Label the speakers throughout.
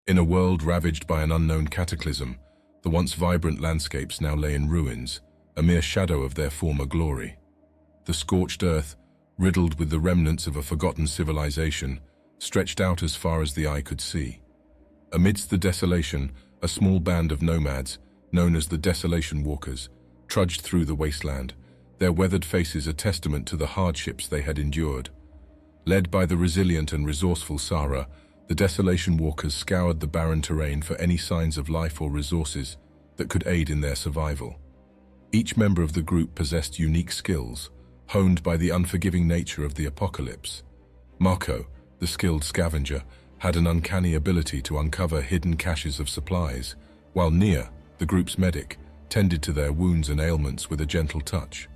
Speaker 1: In a world ravaged by an unknown cataclysm, the once vibrant landscapes now lay in ruins, a mere shadow of their former glory. The scorched earth, riddled with the remnants of a forgotten civilization, stretched out as far as the eye could see. Amidst the desolation, a small band of nomads, known as the Desolation Walkers, trudged through the wasteland, their weathered faces a testament to the hardships they had endured. Led by the resilient and resourceful Sahra, the Desolation Walkers scoured the barren terrain for any signs of life or resources that could aid in their survival. Each member of the group possessed unique skills, honed by the unforgiving nature of the apocalypse. Marco, the skilled scavenger, had an uncanny ability to uncover hidden caches of supplies, while Nia, the group's medic, tended to their wounds and ailments with a gentle touch.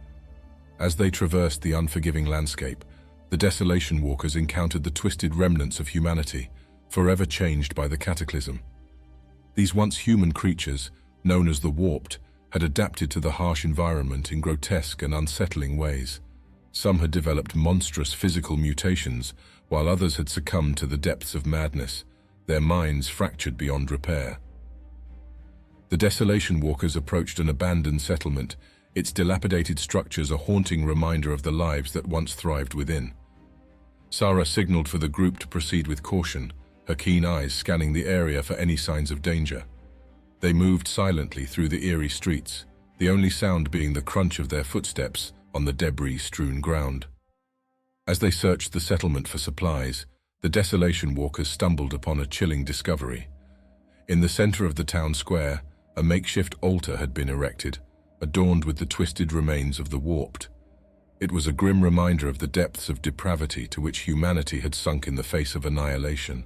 Speaker 1: As they traversed the unforgiving landscape, the Desolation Walkers encountered the twisted remnants of humanity, forever changed by the cataclysm. These once human creatures, known as the Warped, had adapted to the harsh environment in grotesque and unsettling ways. Some had developed monstrous physical mutations, while others had succumbed to the depths of madness, their minds fractured beyond repair. The Desolation Walkers approached an abandoned settlement, its dilapidated structures a haunting reminder of the lives that once thrived within. Sahra signaled for the group to proceed with caution, her keen eyes scanning the area for any signs of danger. They moved silently through the eerie streets, the only sound being the crunch of their footsteps on the debris-strewn ground. As they searched the settlement for supplies, the Desolation Walkers stumbled upon a chilling discovery. In the center of the town square, a makeshift altar had been erected, adorned with the twisted remains of the Warped. It was a grim reminder of the depths of depravity to which humanity had sunk in the face of annihilation.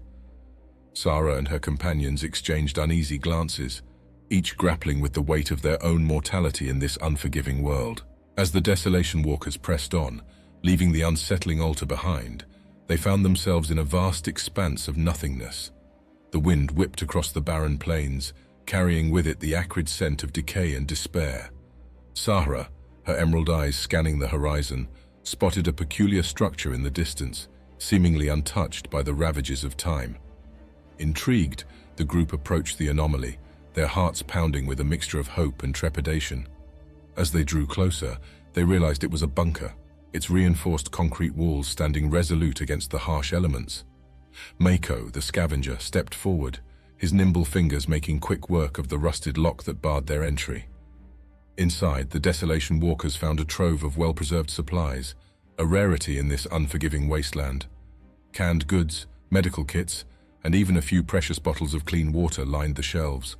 Speaker 1: Sahra and her companions exchanged uneasy glances, each grappling with the weight of their own mortality in this unforgiving world. As the Desolation Walkers pressed on, leaving the unsettling altar behind, they found themselves in a vast expanse of nothingness. The wind whipped across the barren plains, carrying with it the acrid scent of decay and despair. Sahra, her emerald eyes scanning the horizon, spotted a peculiar structure in the distance, seemingly untouched by the ravages of time. Intrigued, the group approached the anomaly, their hearts pounding with a mixture of hope and trepidation. As they drew closer, they realized it was a bunker, its reinforced concrete walls standing resolute against the harsh elements. Mako, the scavenger, stepped forward, his nimble fingers making quick work of the rusted lock that barred their entry. Inside, the Desolation Walkers found a trove of well-preserved supplies, a rarity in this unforgiving wasteland. Canned goods, medical kits, and even a few precious bottles of clean water lined the shelves.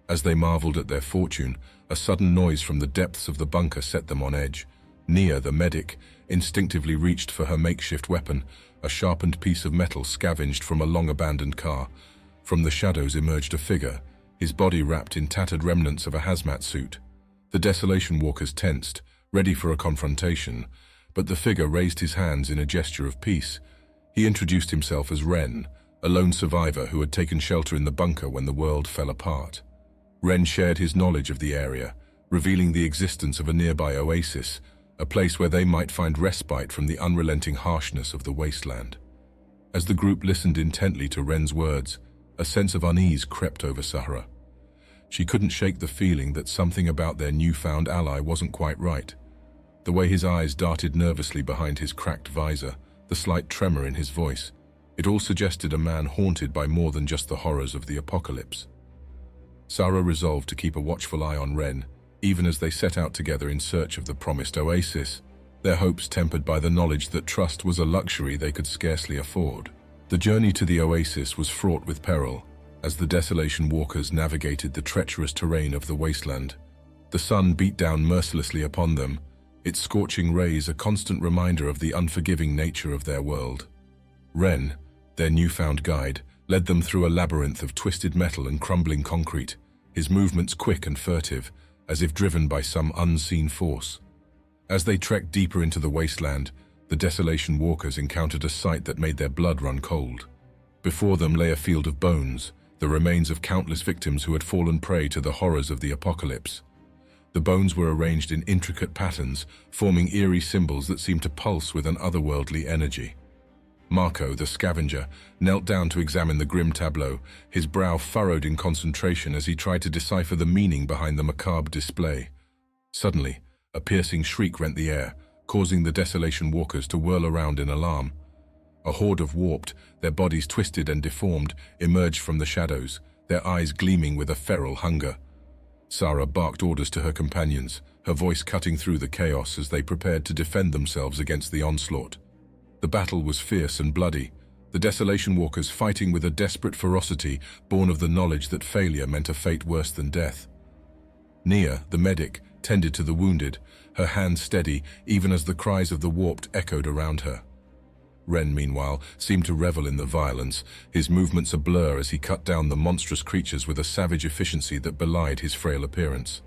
Speaker 1: As they marveled at their fortune, a sudden noise from the depths of the bunker set them on edge. Nia, the medic, instinctively reached for her makeshift weapon, a sharpened piece of metal scavenged from a long-abandoned car. From the shadows emerged a figure, his body wrapped in tattered remnants of a hazmat suit. The Desolation Walkers tensed, ready for a confrontation, but the figure raised his hands in a gesture of peace. He introduced himself as Ren, a lone survivor who had taken shelter in the bunker when the world fell apart. Ren shared his knowledge of the area, revealing the existence of a nearby oasis, a place where they might find respite from the unrelenting harshness of the wasteland. As the group listened intently to Ren's words, a sense of unease crept over Sahra. She couldn't shake the feeling that something about their newfound ally wasn't quite right. The way his eyes darted nervously behind his cracked visor, the slight tremor in his voice, it all suggested a man haunted by more than just the horrors of the apocalypse. Sahra resolved to keep a watchful eye on Ren, even as they set out together in search of the promised oasis, their hopes tempered by the knowledge that trust was a luxury they could scarcely afford. The journey to the oasis was fraught with peril, as the Desolation Walkers navigated the treacherous terrain of the wasteland. The sun beat down mercilessly upon them, its scorching rays a constant reminder of the unforgiving nature of their world. Ren, their newfound guide, led them through a labyrinth of twisted metal and crumbling concrete, his movements quick and furtive, as if driven by some unseen force. As they trekked deeper into the wasteland, the Desolation Walkers encountered a sight that made their blood run cold. Before them lay a field of bones, the remains of countless victims who had fallen prey to the horrors of the apocalypse. The bones were arranged in intricate patterns, forming eerie symbols that seemed to pulse with an otherworldly energy. Marco, the scavenger, knelt down to examine the grim tableau, his brow furrowed in concentration as he tried to decipher the meaning behind the macabre display. Suddenly, a piercing shriek rent the air, causing the Desolation Walkers to whirl around in alarm. A horde of warped, their bodies twisted and deformed, emerged from the shadows, their eyes gleaming with a feral hunger. Sahra barked orders to her companions, her voice cutting through the chaos as they prepared to defend themselves against the onslaught. The battle was fierce and bloody, the Desolation Walkers fighting with a desperate ferocity born of the knowledge that failure meant a fate worse than death. Nia, the medic, tended to the wounded, her hands steady even as the cries of the warped echoed around her. Ren, meanwhile, seemed to revel in the violence, his movements a blur as he cut down the monstrous creatures with a savage efficiency that belied his frail appearance.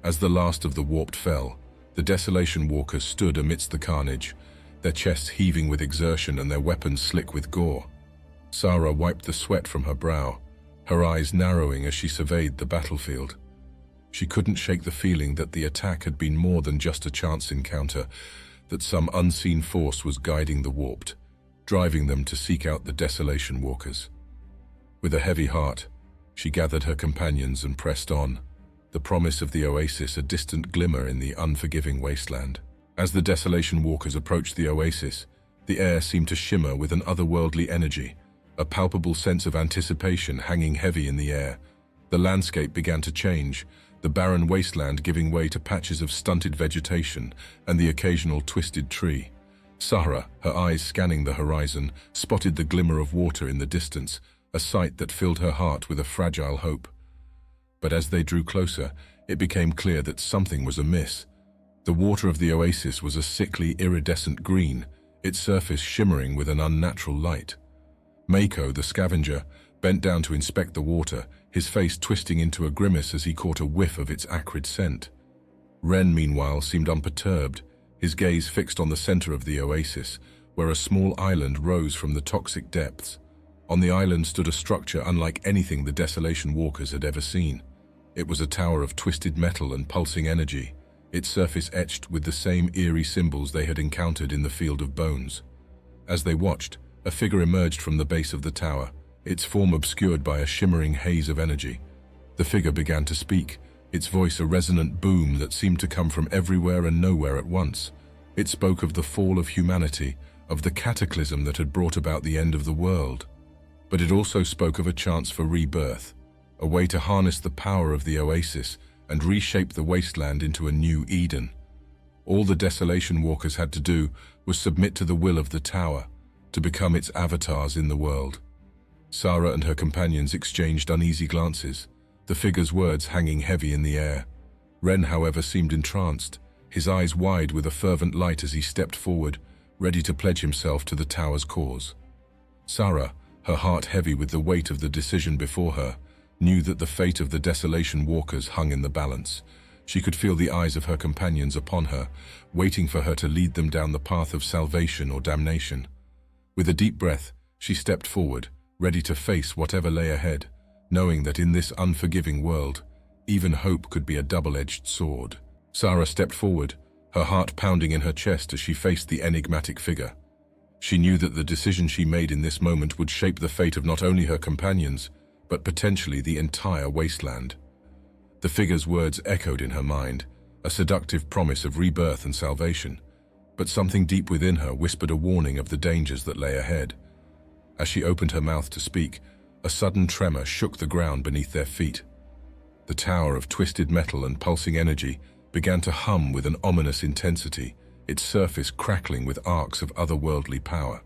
Speaker 1: As the last of the warped fell, the Desolation Walkers stood amidst the carnage, their chests heaving with exertion and their weapons slick with gore. Sahra wiped the sweat from her brow, her eyes narrowing as she surveyed the battlefield. She couldn't shake the feeling that the attack had been more than just a chance encounter, that some unseen force was guiding the warped, driving them to seek out the Desolation Walkers. With a heavy heart, she gathered her companions and pressed on, the promise of the oasis a distant glimmer in the unforgiving wasteland. As the Desolation Walkers approached the oasis, the air seemed to shimmer with an otherworldly energy, a palpable sense of anticipation hanging heavy in the air. The landscape began to change, the barren wasteland giving way to patches of stunted vegetation and the occasional twisted tree. Sahra, her eyes scanning the horizon, spotted the glimmer of water in the distance, a sight that filled her heart with a fragile hope. But as they drew closer, it became clear that something was amiss. The water of the oasis was a sickly, iridescent green, its surface shimmering with an unnatural light. Mako, the scavenger, bent down to inspect the water, his face twisting into a grimace as he caught a whiff of its acrid scent. Ren, meanwhile, seemed unperturbed, his gaze fixed on the center of the oasis, where a small island rose from the toxic depths. On the island stood a structure unlike anything the Desolation Walkers had ever seen. It was a tower of twisted metal and pulsing energy, its surface etched with the same eerie symbols they had encountered in the Field of Bones. As they watched, a figure emerged from the base of the tower, its form obscured by a shimmering haze of energy. The figure began to speak, its voice a resonant boom that seemed to come from everywhere and nowhere at once. It spoke of the fall of humanity, of the cataclysm that had brought about the end of the world. But it also spoke of a chance for rebirth, a way to harness the power of the oasis and reshape the wasteland into a new Eden. All the Desolation Walkers had to do was submit to the will of the tower, to become its avatars in the world. Sahra and her companions exchanged uneasy glances, the figure's words hanging heavy in the air. Ren, however, seemed entranced, his eyes wide with a fervent light as he stepped forward, ready to pledge himself to the tower's cause. Sahra, her heart heavy with the weight of the decision before her, knew that the fate of the Desolation Walkers hung in the balance. She could feel the eyes of her companions upon her, waiting for her to lead them down the path of salvation or damnation. With a deep breath, she stepped forward, ready to face whatever lay ahead, knowing that in this unforgiving world, even hope could be a double-edged sword. Sahra stepped forward, her heart pounding in her chest as she faced the enigmatic figure. She knew that the decision she made in this moment would shape the fate of not only her companions, but potentially the entire wasteland. The figure's words echoed in her mind, a seductive promise of rebirth and salvation, but something deep within her whispered a warning of the dangers that lay ahead. As she opened her mouth to speak, a sudden tremor shook the ground beneath their feet. The tower of twisted metal and pulsing energy began to hum with an ominous intensity, its surface crackling with arcs of otherworldly power.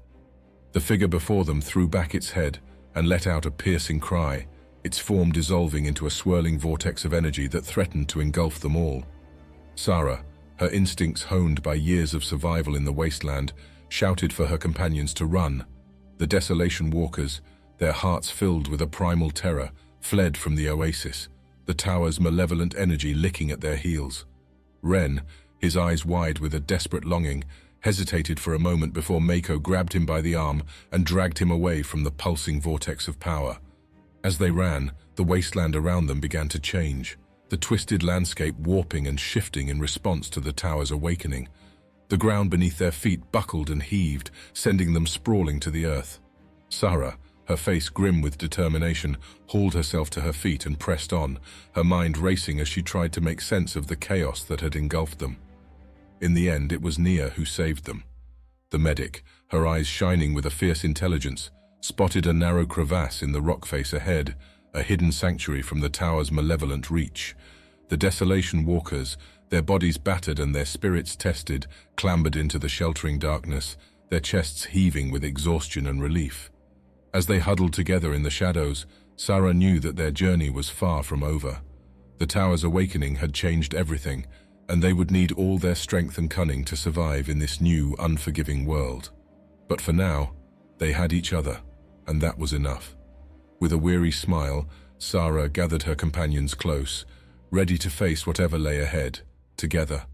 Speaker 1: The figure before them threw back its head and let out a piercing cry, its form dissolving into a swirling vortex of energy that threatened to engulf them all. Sahra, her instincts honed by years of survival in the wasteland, shouted for her companions to run. The Desolation Walkers, their hearts filled with a primal terror, fled from the oasis, the tower's malevolent energy licking at their heels. Ren, his eyes wide with a desperate longing, hesitated for a moment before Mako grabbed him by the arm and dragged him away from the pulsing vortex of power. As they ran, the wasteland around them began to change, the twisted landscape warping and shifting in response to the tower's awakening. The ground beneath their feet buckled and heaved, sending them sprawling to the earth. Sahra, her face grim with determination, hauled herself to her feet and pressed on, her mind racing as she tried to make sense of the chaos that had engulfed them. In the end, it was Nia who saved them. The medic, her eyes shining with a fierce intelligence, spotted a narrow crevasse in the rock face ahead, a hidden sanctuary from the tower's malevolent reach. The Desolation Walkers, their bodies battered and their spirits tested, clambered into the sheltering darkness, their chests heaving with exhaustion and relief. As they huddled together in the shadows, Sahra knew that their journey was far from over. The tower's awakening had changed everything, and they would need all their strength and cunning to survive in this new, unforgiving world. But for now, they had each other, and that was enough. With a weary smile, Sahra gathered her companions close, ready to face whatever lay ahead, together.